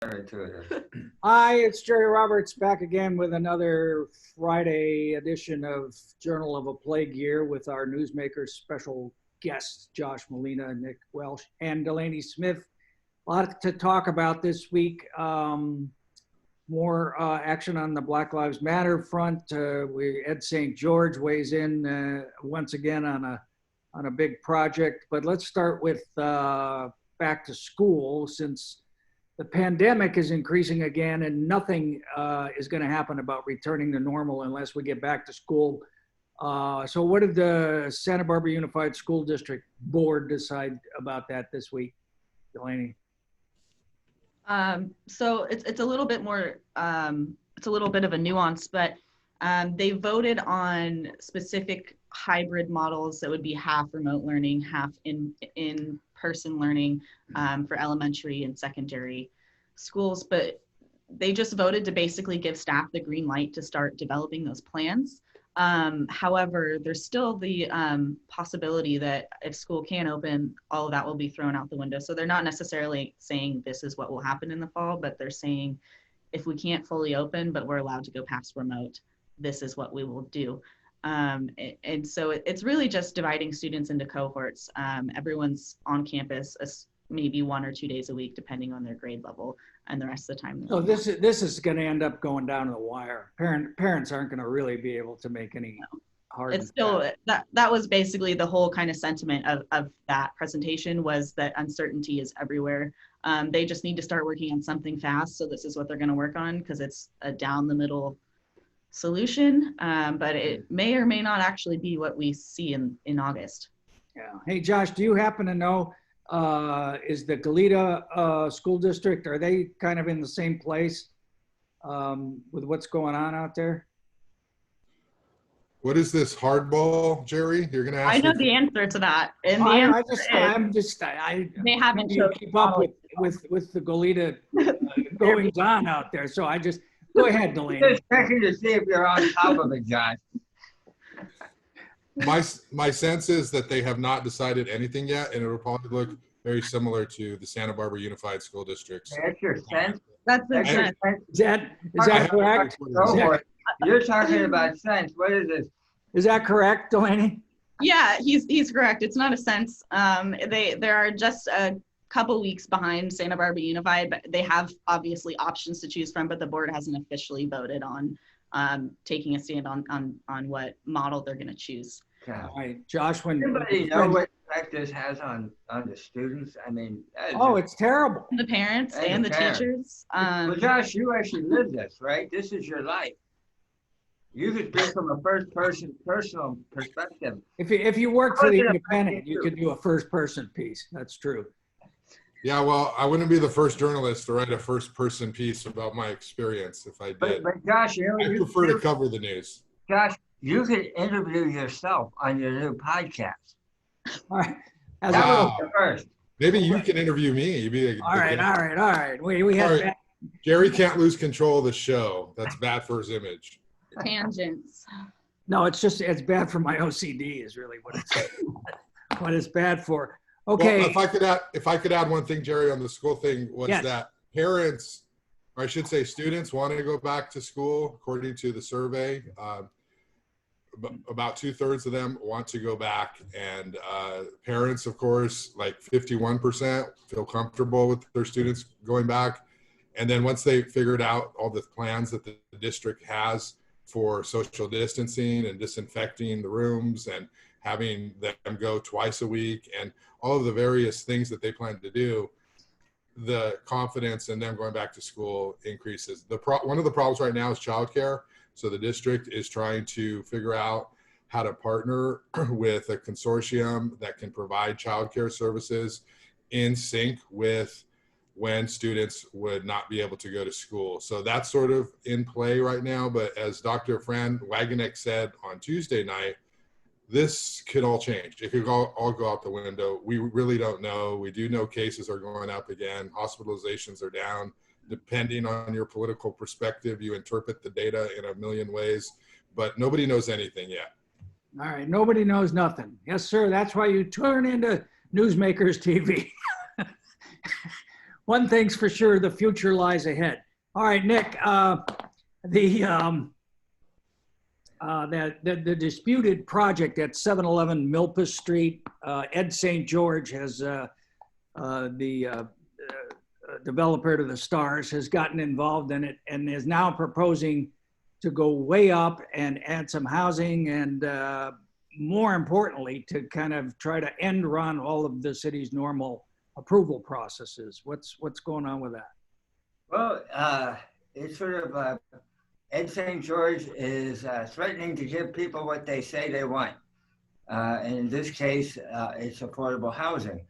Hi, it's Jerry Roberts back again with another Friday edition of Journal of a Plague Year with our newsmakers, special guests, Josh Molina, Nick Welsh, and Delaney Smith. A lot to talk about this week. More action on the Black Lives Matter front. Ed St. George weighs in once again on a big project. But let's start with back to school, since the pandemic is increasing again and nothing is going to happen about returning to normal unless we get back to school. So what did the Santa Barbara Unified School District Board decide about that this week, Delaney? So it's a little bit more, it's a little bit of a nuance, but they voted on specific hybrid models that would be half remote learning, half in-person learning for elementary and secondary schools. But they just voted to basically give staff the green light to start developing those plans. However, there's still the possibility that if school can't open, all of that will be thrown out the window. So they're not necessarily saying this is what will happen in the fall, but they're saying if we can't fully open, but we're allowed to go past remote, this is what we will do. And so it's really just dividing students into cohorts. Everyone's on campus maybe 1 or 2 days a week, depending on their grade level, and the rest of the time. So this is going to end up going down to the wire. Parents aren't going to really be able to make any hard. It's still that was basically the whole kind of sentiment of that presentation, was that uncertainty is everywhere. They just need to start working on something fast. So this is what they're going to work on, because it's a down the middle solution, but it may or may not actually be what we see in August. Yeah. Hey, Josh, do you happen to know, is the Goleta school district, are they kind of in the same place with what's going on out there? What is this hardball, Jerry? You're going to ask? I know the answer to that. And I they haven't keep up with the Goleta goings on out there. So I just, go ahead, Delaney. Just checking to see if you're on top of it, Josh. My sense is that they have not decided anything yet, and it will probably look very similar to the Santa Barbara Unified School Districts. That's your sense. That's the sense. Is that correct? You're talking about sense. What is this? Is that correct, Delaney? Yeah, he's correct. It's not a sense. There are just a couple weeks behind Santa Barbara Unified, but they have obviously options to choose from, but the board hasn't officially voted on taking a stand on what model they're going to choose. All right, Josh, when anybody know what effect this has on the students? I mean, it's terrible. The parents and the teachers. Well, Josh, you actually live this, right? This is your life. You could speak from a first-person personal perspective. If you work for the Independent, you could do a first-person piece. That's true. Yeah, well, I wouldn't be the first journalist to write a first-person piece about my experience if I did. But Josh, I prefer to cover the news. Josh, you could interview yourself on your new podcast. All right. Wow. Maybe you can interview me. All right. We have Jerry can't lose control of the show. That's bad for his image. Tangents. No, it's bad for my OCD is really what it's bad for. Okay. Well, if I could add one thing, Jerry, on the school thing, that parents, or I should say students, want to go back to school. According to the survey, about 2/3 of them want to go back, and parents, of course, like 51% feel comfortable with their students going back. And then once they figured out all the plans that the district has for social distancing and disinfecting the rooms and having them go twice a week and all of the various things that they plan to do, the confidence in them going back to school increases. One of the problems right now is childcare. So the district is trying to figure out how to partner with a consortium that can provide childcare services in sync with when students would not be able to go to school. So that's sort of in play right now. But as Dr. Fran Wagenknecht said on Tuesday night, this could all change. It could all go out the window. We really don't know. We do know cases are going up again. Hospitalizations are down. Depending on your political perspective, you interpret the data in a million ways, but nobody knows anything yet. All right, nobody knows nothing. Yes, sir. That's why you turn into Newsmakers TV. one thing's for sure, the future lies ahead. All right, Nick, the disputed project at 711 Milpas Street, Ed St. George has, the developer to the stars, has gotten involved in it and is now proposing to go way up and add some housing and more importantly, to kind of try to end run all of the city's normal approval processes. What's going on with that? Well, it's sort of Ed St. George is threatening to give people what they say they want. And in this case, it's affordable housing.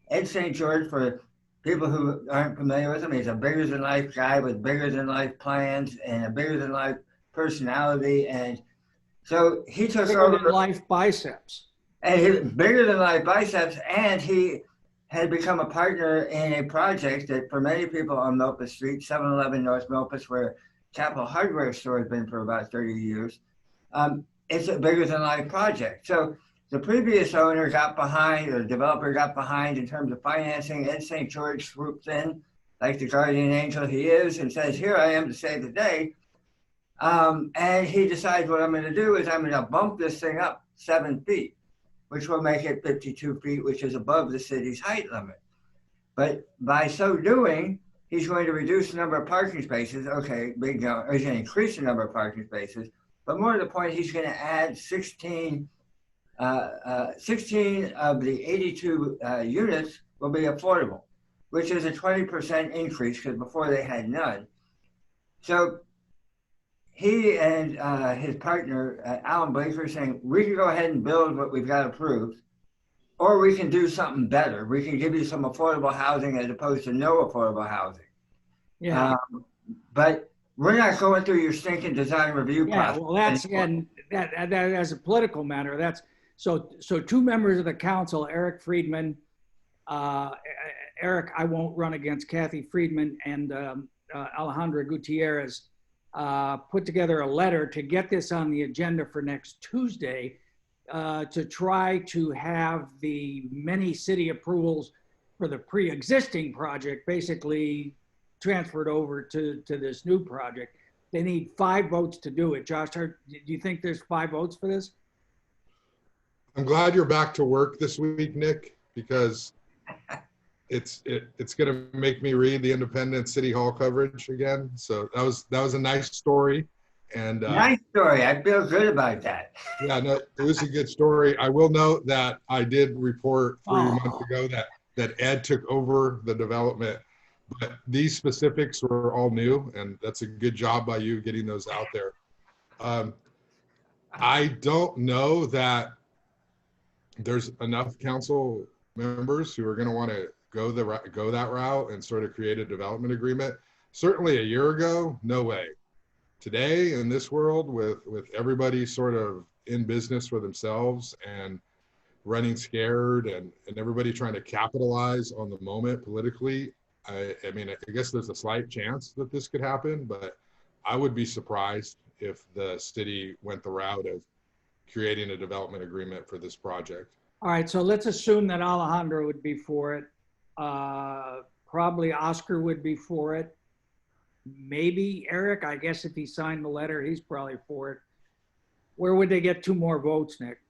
Ed St. George, for people who aren't familiar with him, he's a bigger than life guy with bigger than life plans and a bigger than life personality. And so he took Bigger over than life biceps. and he bigger than life biceps, and he had become a partner in a project that for many people on Milpas Street, 711 North Milpas, where Capital Hardware store has been for about 30 years. It's a bigger than life project. So the previous owner got behind, or the developer got behind in terms of financing. Ed St. George swoops in like the guardian angel he is and says, here I am to save the day. And he decides what I'm going to do is I'm going to bump this thing up 7 feet, which will make it 52 feet, which is above the city's height limit. But by so doing, he's going to reduce the number of parking spaces. Okay, big no, or he's going to increase the number of parking spaces. But more to the point, he's going to add 16 of the 82 units will be affordable, which is a 20% increase because before they had none. So he and his partner, Alan Blake, are saying, we can go ahead and build what we've got approved, or we can do something better. We can give you some affordable housing as opposed to no affordable housing. Yeah. But we're not going through your stinking design review process. Well, that's, and that as a political matter, that's, so two members of the council, Eric Friedman, Eric, I won't run against Kathy Friedman, and Alejandra Gutierrez, put together a letter to get this on the agenda for next Tuesday to try to have the many city approvals for the pre-existing project basically transferred over to this new project. They need 5 votes to do it. Josh, do you think there's 5 votes for this? I'm glad you're back to work this week, Nick, because it's going to make me read the Independent City Hall coverage again. So that was a nice story. And nice story. I feel good about that. Yeah, no, it was a good story. I will note that I did report 3 months ago that Ed took over the development, but these specifics were all new, and that's a good job by you getting those out there. I don't know that there's enough council members who are going to want to go that route and sort of create a development agreement. Certainly a year ago, no way. Today in this world with everybody sort of in business for themselves and running scared and everybody trying to capitalize on the moment politically, I mean, I guess there's a slight chance that this could happen, but I would be surprised if the city went the route of creating a development agreement for this project. All right, so let's assume that Alejandro would be for it. Probably Oscar would be for it. Maybe Eric, I guess if he signed the letter, he's probably for it. Where would they get 2 more votes, Nick?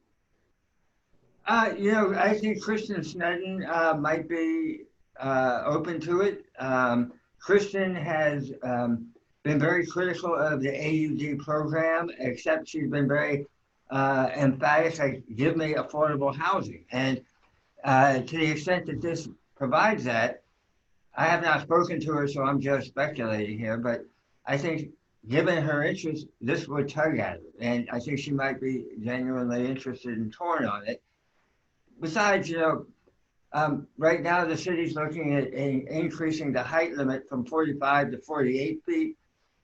I think Kristen Snedden might be open to it. Kristen has been very critical of the AUD program, except she's been very emphatic, like, give me affordable housing. And to the extent that this provides that, I have not spoken to her, so I'm just speculating here, but I think given her interest, this would tug at her. And I think she might be genuinely interested and torn on it. Besides, right now the city's looking at increasing the height limit from 45 to 48 feet.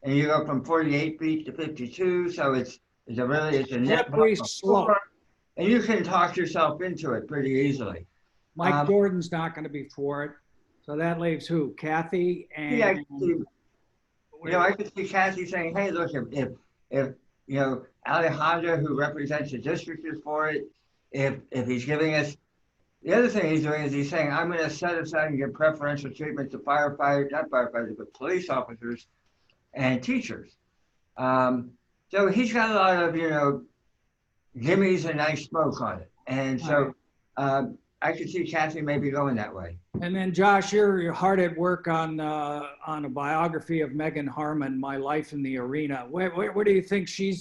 And you go from 48 feet to 52. So it's a net slope. And you can talk yourself into it pretty easily. Mike Jordan's not going to be for it. So that leaves who? Kathy and. Yeah, I could see Kathy saying, "Hey, look, if Alejandro, who represents the district, is for it, if he's giving us The other thing he's doing is he's saying, I'm going to set aside and give preferential treatment to firefighters, not firefighters, but police officers and teachers. So he's got a lot of, gimmies and nice smoke on it. And so I could see Kathy maybe going that way. And then Josh, you're hard at work on a biography of Megan Harmon, My Life in the Arena. Where do you think she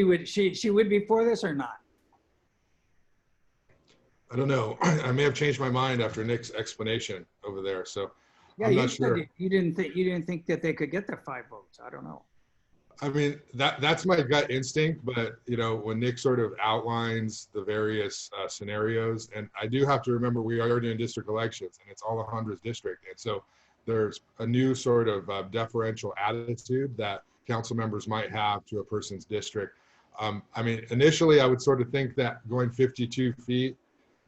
would be for this or not? I don't know. I may have changed my mind after Nick's explanation over there. So Yeah, I'm you not said sure. you didn't think that they could get their 5 votes. I don't know. I mean, that's my gut instinct, but when Nick sort of outlines the various scenarios, and I do have to remember we are doing district elections, and it's all a hundreds district, and so there's a new sort of deferential attitude that council members might have to a person's district. I mean, initially, I would sort of think that going 52 feet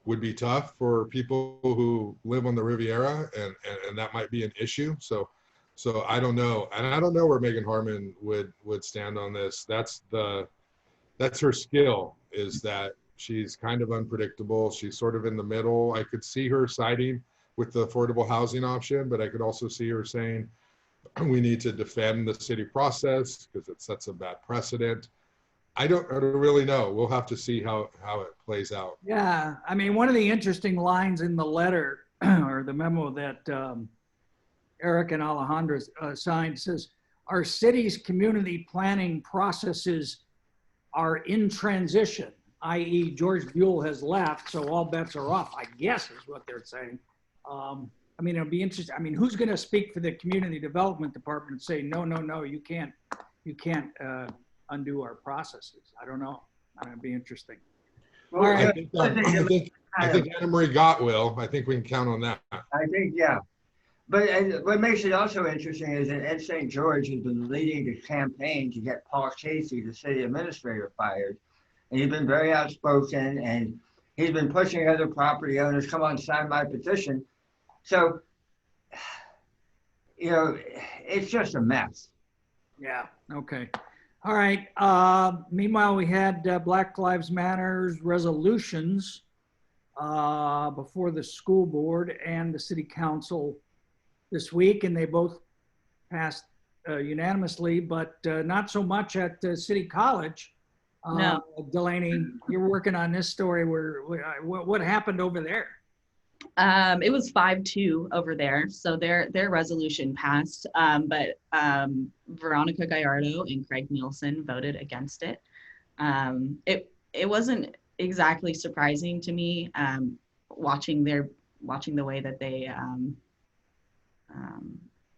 would be tough for people who live on the Riviera, and that might be an issue. So I don't know, and I don't know where Megan Harmon would stand on this. That's her skill, is that she's kind of unpredictable. She's sort of in the middle. I could see her siding with the affordable housing option, but I could also see her saying we need to defend the city process because it sets a bad precedent. I don't really know. We'll have to see how it plays out. Yeah, I mean, one of the interesting lines in the letter or the memo that Eric and Alejandra signed says, our city's community planning processes are in transition, i.e. George Buell has left, so all bets are off, I guess is what they're saying. I mean, it'll be interesting. I mean, who's going to speak for the community development department and say, no, you can't undo our processes? I don't know. It'll be interesting. Well, All right. I think Anna Marie Gott will. I think we can count on that. I think, yeah. But what makes it also interesting is that Ed St. George has been leading the campaign to get Paul Casey, the city administrator, fired. And he's been very outspoken, and he's been pushing other property owners, come on, sign my petition. So, it's just a mess. Yeah, okay. All right. Meanwhile, we had Black Lives Matter resolutions before the school board and the city council this week, and they both passed unanimously, but not so much at City College. No. Delaney, you're working on this story. What happened over there? It was 5-2 over there, so their resolution passed, but Veronica Gallardo and Craig Nielsen voted against it. It wasn't exactly surprising to me, watching the way that they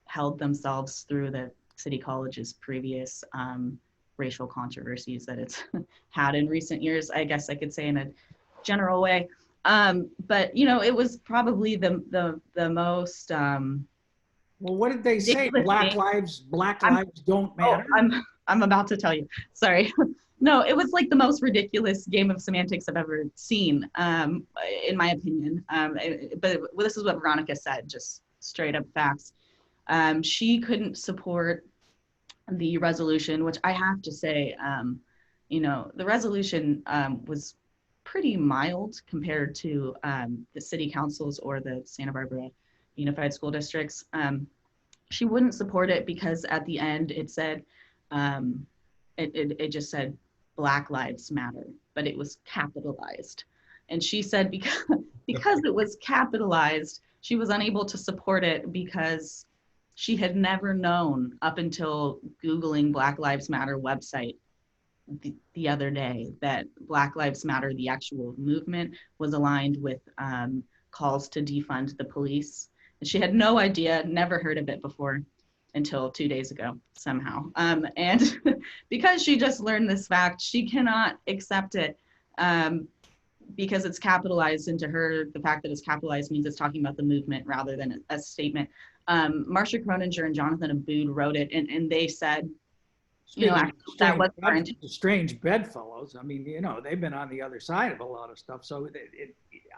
held themselves through the City College's previous racial controversies that it's had in recent years, I guess I could say in a general way. But it was probably the most Well, what did they say? Black lives don't matter. I'm about to tell you. Sorry. No, it was like the most ridiculous game of semantics I've ever seen, in my opinion. But this is what Veronica said, just straight up facts. She couldn't support the resolution, which I have to say, the resolution was pretty mild compared to the city councils or the Santa Barbara Unified School Districts. She wouldn't support it because at the end it said, it just said Black Lives Matter, but it was capitalized. And she said because it was capitalized, she was unable to support it because she had never known up until Googling Black Lives Matter website the other day that Black Lives Matter, the actual movement, was aligned with calls to defund the police. And she had no idea, never heard of it before until 2 days ago somehow. And because she just learned this fact, she cannot accept it because it's capitalized. And to her, the fact that it's capitalized means it's talking about the movement rather than a statement. Marsha Croninger and Jonathan Abood wrote it, and they said, that was strange bedfellows. I mean, they've been on the other side of a lot of stuff. So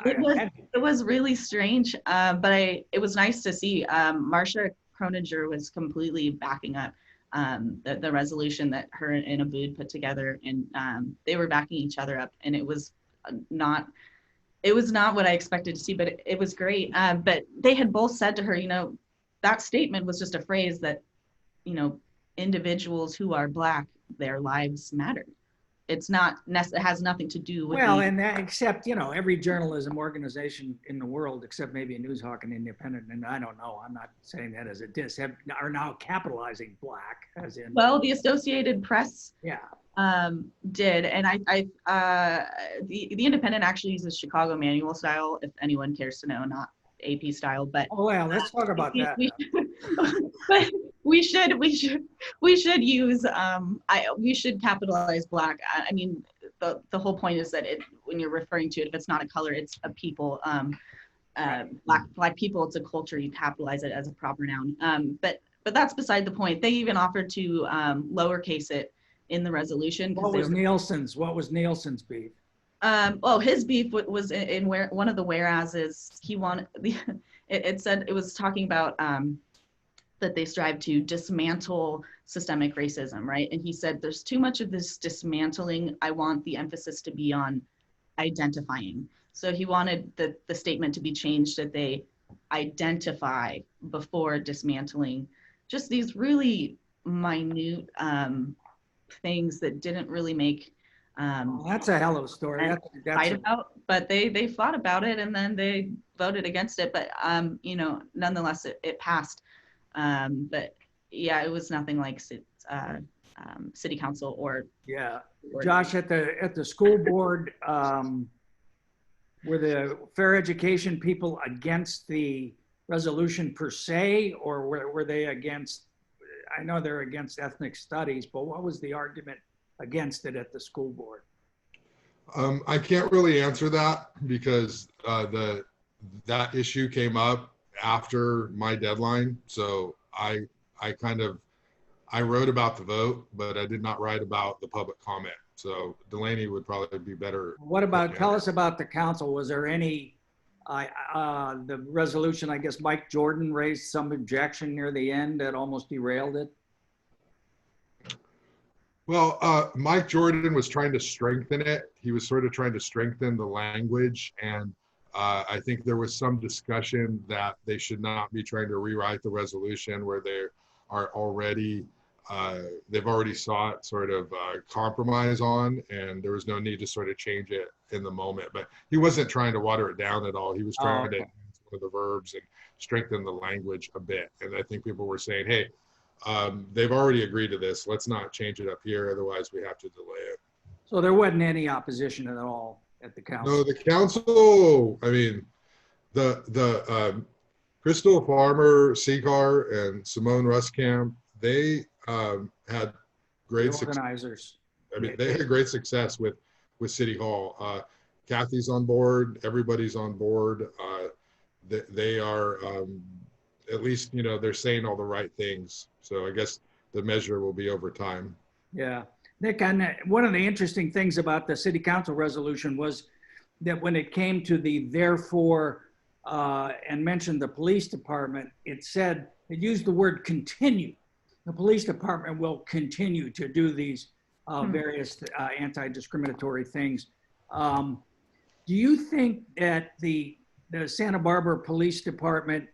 it was really strange, but it was nice to see. Marsha Croninger was completely backing up the resolution that her and Abood put together, and they were backing each other up, and it was not, it was not what I expected to see, but it was great. But they had both said to her, you know, that statement was just a phrase that, you know, individuals who are Black, their lives matter. It's not, it has nothing to do with Well, and that, except, you know, every journalism organization in the world, except maybe a Newshawk and Independent, and I don't know, I'm not saying that as a diss, are now capitalizing Black as in. Well, the Associated Press Yeah. did, and the Independent actually uses Chicago manual style, if anyone cares to know, not AP style, but Oh, well, let's talk about that. but we should use we should capitalize Black. I mean, the whole point is that when you're referring to it, if it's not a color, it's a people. Black people, it's a culture. You capitalize it as a proper noun. But that's beside the point. They even offered to lowercase it in the resolution. What was Nielsen's beef? His beef was in where one of the whereases he wanted it said, it was talking about that they strive to dismantle systemic racism, right? And he said there's too much of this dismantling. I want the emphasis to be on identifying. So he wanted the statement to be changed that they identify before dismantling. Just these really minute things that didn't really make That's a hell of a story. fight about, but they fought about it and then they voted against it. But you know, nonetheless, it passed. But yeah, it was nothing like city council or. Yeah, Josh, at the school board, were the fair education people against the resolution per se, or were they against? I know they're against ethnic studies, but what was the argument against it at the school board? I can't really answer that because that issue came up after my deadline. So I wrote about the vote, but I did not write about the public comment. So Delaney would probably be better. What about, tell us about the council. Was there any, the resolution, I guess Mike Jordan raised some objection near the end that almost derailed it? Well, Mike Jordan was trying to strengthen it. He was sort of trying to strengthen the language. And I think there was some discussion that they should not be trying to rewrite the resolution where they are already, they've already sought sort of compromise on, and there was no need to sort of change it in the moment. But he wasn't trying to water it down at all. He was trying to use one of the verbs and strengthen the language a bit. And I think people were saying, hey, they've already agreed to this. Let's not change it up here. Otherwise, we have to delay it. So there wasn't any opposition at all at the council? No, the council, I mean, the Crystal Farmer, Seacar, and Simone Ruskamp, they had great organizers. I mean, they had great success with City Hall. Kathy's on board. Everybody's on board. They are, at least, you know, they're saying all the right things. So I guess the measure will be over time. Yeah. Nick, one of the interesting things about the city council resolution was that when it came to the therefore and mentioned the police department, it said, it used the word continue. The police department will continue to do these various anti-discriminatory things. Do you think that the Santa Barbara Police Department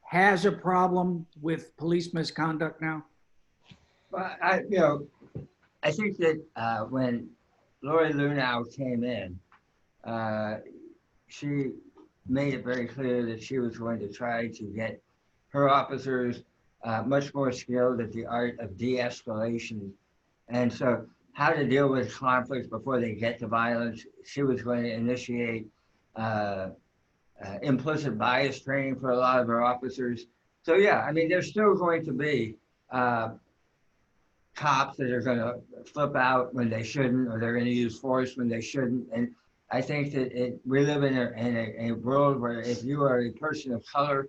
has a problem with police misconduct now? Well, I think that when Lori Lunau came in, she made it very clear that she was going to try to get her officers much more skilled at the art of de-escalation. And so how to deal with conflicts before they get to violence. She was going to initiate implicit bias training for a lot of her officers. So yeah, I mean, there's still going to be cops that are going to flip out when they shouldn't, or they're going to use force when they shouldn't. And I think that we live in a world where if you are a person of color,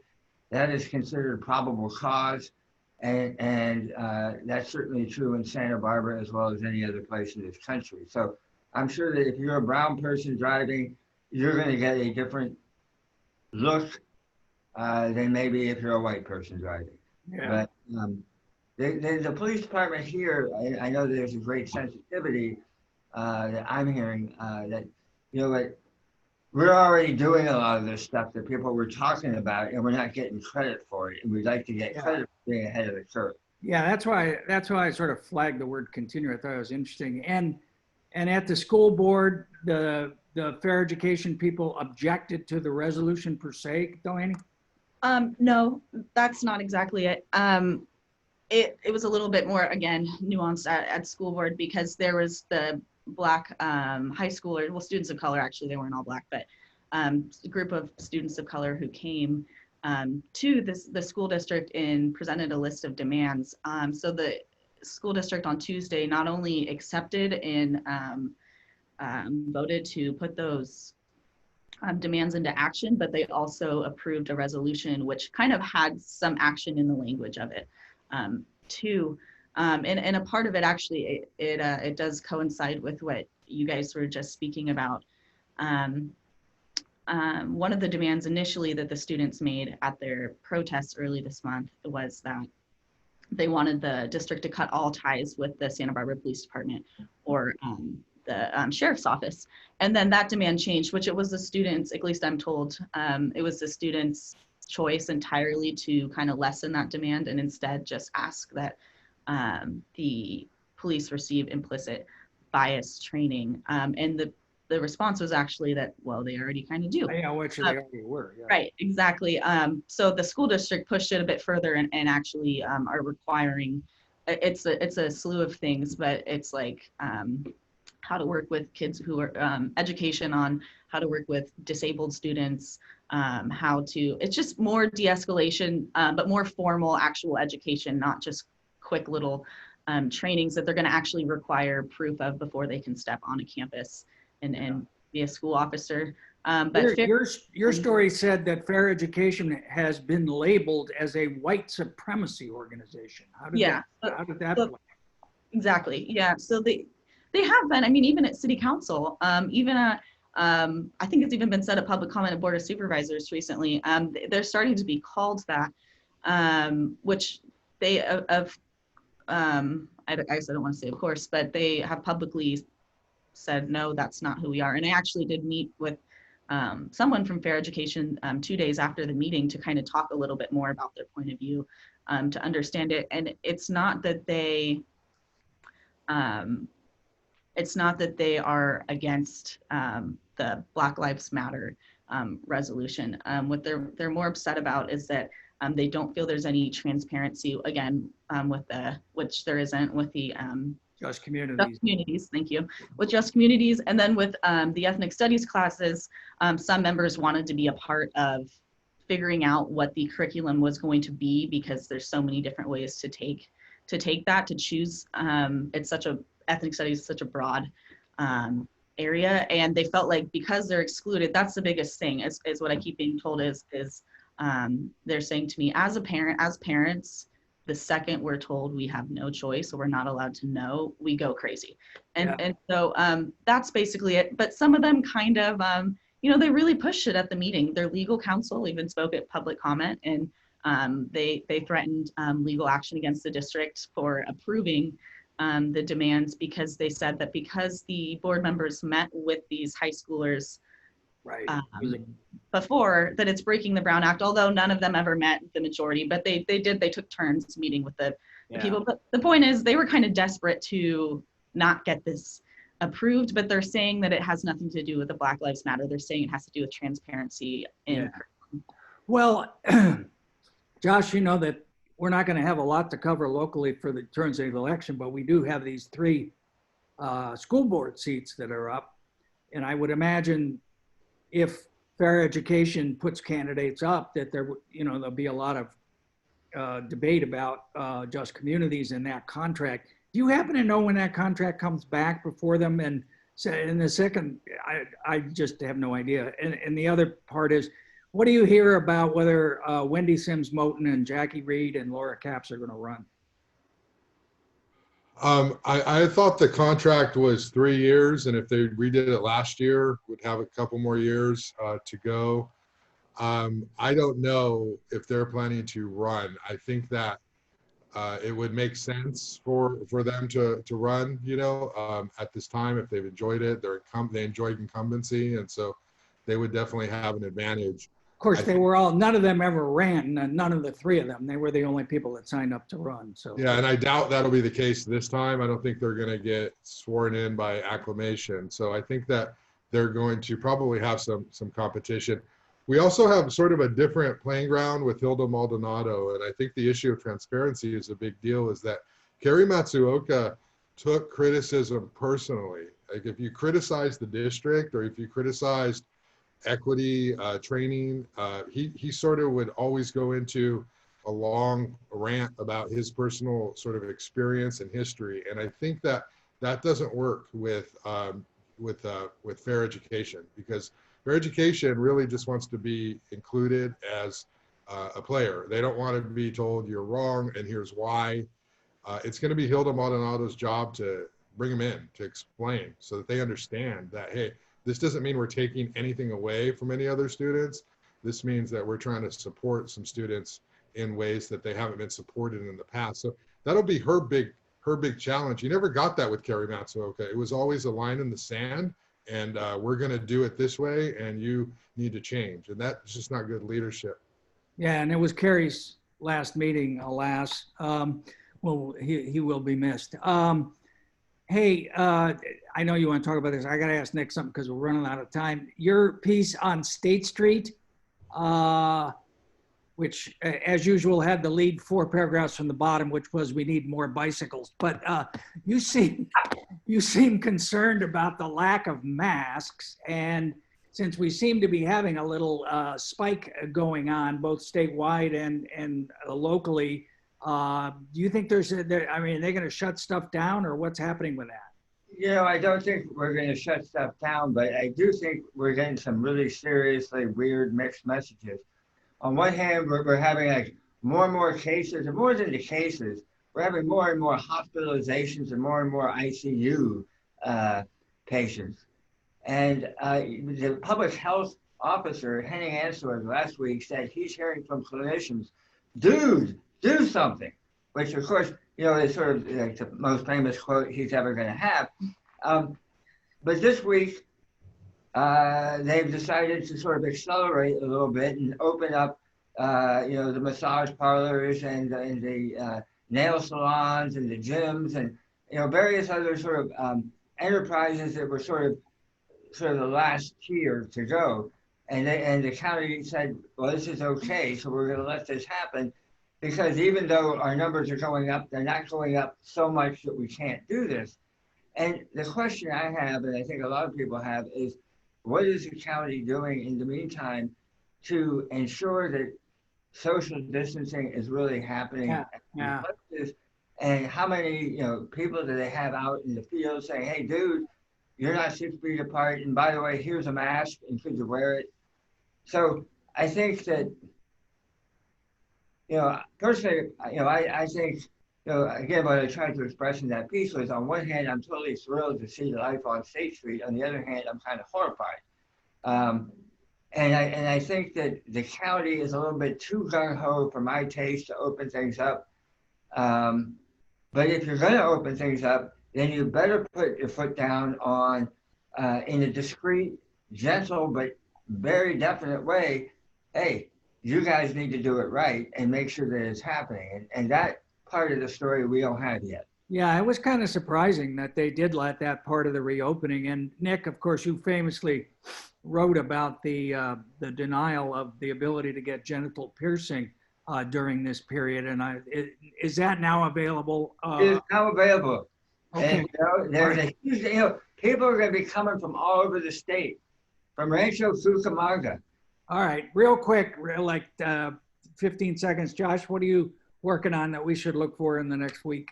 that is considered probable cause. And that's certainly true in Santa Barbara as well as any other place in this country. So I'm sure that if you're a brown person driving, you're going to get a different look than maybe if you're a white person driving. Yeah. But the police department here, I know that there's a great sensitivity that I'm hearing that like we're already doing a lot of this stuff that people were talking about, and we're not getting credit for it. And we'd like to get Yeah. credit for being ahead of the curve. Yeah, that's why I sort of flagged the word continue. I thought it was interesting. And at the school board, the fair education people objected to the resolution per se, Delaney? No, that's not exactly it. It was a little bit more, again, nuanced at school board because there was the Black high schoolers, well, students of color, actually, they weren't all Black, but a group of students of color who came to the school district and presented a list of demands. So the school district on Tuesday not only accepted and voted to put those demands into action, but they also approved a resolution which kind of had some action in the language of it too. And a part of it actually, it does coincide with what you guys were just speaking about. One of the demands initially that the students made at their protests early this month was that they wanted the district to cut all ties with the Santa Barbara Police Department or the sheriff's office. And then that demand changed, which it was the students, at least I'm told, it was the students' choice entirely to kind of lessen that demand and instead just ask that the police receive implicit bias training. And the response was actually that, well, they already kind of do. Yeah, which they already were. Yeah. Right, exactly. So the school district pushed it a bit further and actually are requiring, it's a slew of things, but it's like how to work with kids who are, education on how to work with disabled students, it's just more de-escalation, but more formal actual education, not just quick little trainings that they're gonna actually require proof of before they can step on a campus and be a school officer. But your story said that Fair Education has been labeled as a white supremacy organization. How did that play? Exactly. Yeah. So they have been. I mean, even at City Council, even at I think it's even been said at public comment at Board of Supervisors recently. They're starting to be called that, which they have. I guess I don't want to say of course, but they have publicly said no, that's not who we are. And I actually did meet with someone from Fair Education 2 days after the meeting to kind of talk a little bit more about their point of view, to understand it. And it's not that they are against the Black Lives Matter resolution. What they're more upset about is that they don't feel there's any transparency, again, which there isn't with the Just communities. Thank you. With just communities, and then with the ethnic studies classes, some members wanted to be a part of figuring out what the curriculum was going to be because there's so many different ways to take that, to choose. Ethnic studies is such a broad area, and they felt like because they're excluded, that's the biggest thing. Is what I keep being told is they're saying to me as parents. The second we're told we have no choice or we're not allowed to know, we go crazy. And so that's basically it. But some of them kind of, they really pushed it at the meeting. Their legal counsel even spoke at public comment, and they threatened legal action against the district for approving the demands because they said that because the board members met with these high schoolers right. Before, that it's breaking the Brown Act, although none of them ever met the majority, but they took turns meeting with the people. But the point is they were kind of desperate to not get this approved, but they're saying that it has nothing to do with the Black Lives Matter. They're saying it has to do with transparency. Well, Josh, you know that we're not going to have a lot to cover locally for the turns of the election, but we do have these 3 school board seats that are up. And I would imagine if Fair Education puts candidates up, that there'll be a lot of debate about just communities in that contract. Do you happen to know when that contract comes back before them? And in the second, I just have no idea. And the other part is, what do you hear about whether Wendy Sims Moten and Jackie Reed and Laura Capps are going to run? I thought the contract was 3 years, and if they redid it last year, would have a couple more years to go. I don't know if they're planning to run. I think that it would make sense for them to run, at this time if they've enjoyed it. They enjoyed incumbency, and so they would definitely have an advantage. Of course, none of them ever ran, none of the three of them. They were the only people that signed up to run. So yeah, and I doubt that'll be the case this time. I don't think they're going to get sworn in by acclamation. So I think that they're going to probably have some competition. We also have sort of a different playing ground with Hilda Maldonado, and I think the issue of transparency is a big deal, is that Kerry Matsuoka took criticism personally. Like if you criticize the district or if you criticized equity training, he sort of would always go into a long rant about his personal sort of experience and history. And I think that doesn't work with fair education, because fair education really just wants to be included as a player. They don't want to be told you're wrong and here's why. It's going to be Hilda Maldonado's job to bring them in, to explain so that they understand that, hey, this doesn't mean we're taking anything away from any other students. This means that we're trying to support some students in ways that they haven't been supported in the past. So that'll be her big challenge. You never got that with Kerry Matsuoka. It was always a line in the sand, and we're going to do it this way, and you need to change. And that's just not good leadership. Yeah, and it was Kerry's last meeting, alas. Well, he will be missed. Hey, I know you want to talk about this. I got to ask Nick something because we're running out of time. Your piece on State Street, which, as usual, had the lead 4 paragraphs from the bottom, which was we need more bicycles. But you seem concerned about the lack of masks, and since we seem to be having a little spike going on both statewide and locally, do you think are they going to shut stuff down, or what's happening with that? I don't think we're going to shut stuff down, but I do think we're getting some really seriously weird mixed messages. On one hand, we're having like more and more cases, and more than the cases, we're having more and more hospitalizations and more ICU patients. And the public health officer, Henning Answer, last week said he's hearing from clinicians, dude, do something, which of course, is sort of like the most famous quote he's ever going to have. But this week, they've decided to sort of accelerate a little bit and open up, the massage parlors and the nail salons and the gyms and, various other sort of enterprises that were sort of the last tier to go. And the county said, well, this is okay, so we're going to let this happen, because even though our numbers are going up, they're not going up so much that we can't do this. And the question I have, and I think a lot of people have, is what is the county doing in the meantime to ensure that social distancing is really happening? Yeah. And how many people do they have out in the field saying, hey, dude, you're not 6 feet apart, and by the way, here's a mask, and could you wear it? So I think that, personally, I think, again, what I tried to express in that piece was, on one hand, I'm totally thrilled to see life on State Street. On the other hand, I'm kind of horrified. And I think that the county is a little bit too gung-ho for my taste to open things up. But if you're going to open things up, then you better put your foot down on, in a discreet, gentle, but very definite way, hey, you guys need to do it right and make sure that it's happening. And that part of the story we don't have yet. Yeah, it was kind of surprising that they did let that part of the reopening. And Nick, of course, you famously wrote about the denial of the ability to get genital piercing during this period. And is that now available? It is now available. Okay. And there's a huge, people are going to be coming from all over the state, from Rancho Cucamonga. All right, real quick, 15 seconds. Josh, what are you working on that we should look for in the next week?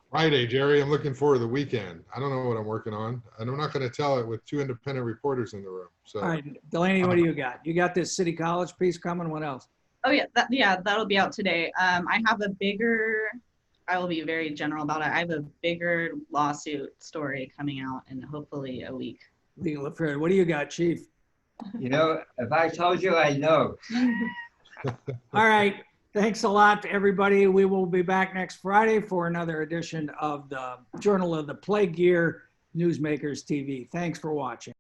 Friday, Jerry, I'm looking forward to the weekend. I don't know what I'm working on, and I'm not going to tell it with 2 independent reporters in the room. So, all right, Delaney, what do you got? You got this City College piece coming. What else? Oh yeah, that'll be out today. I will be very general about it. I have a bigger lawsuit story coming out in hopefully a week. Legal affairs. What do you got, Chief? If I told you, I know. All right. Thanks a lot to everybody. We will be back next Friday for another edition of the Journal of the Plague Year Newsmakers TV. Thanks for watching.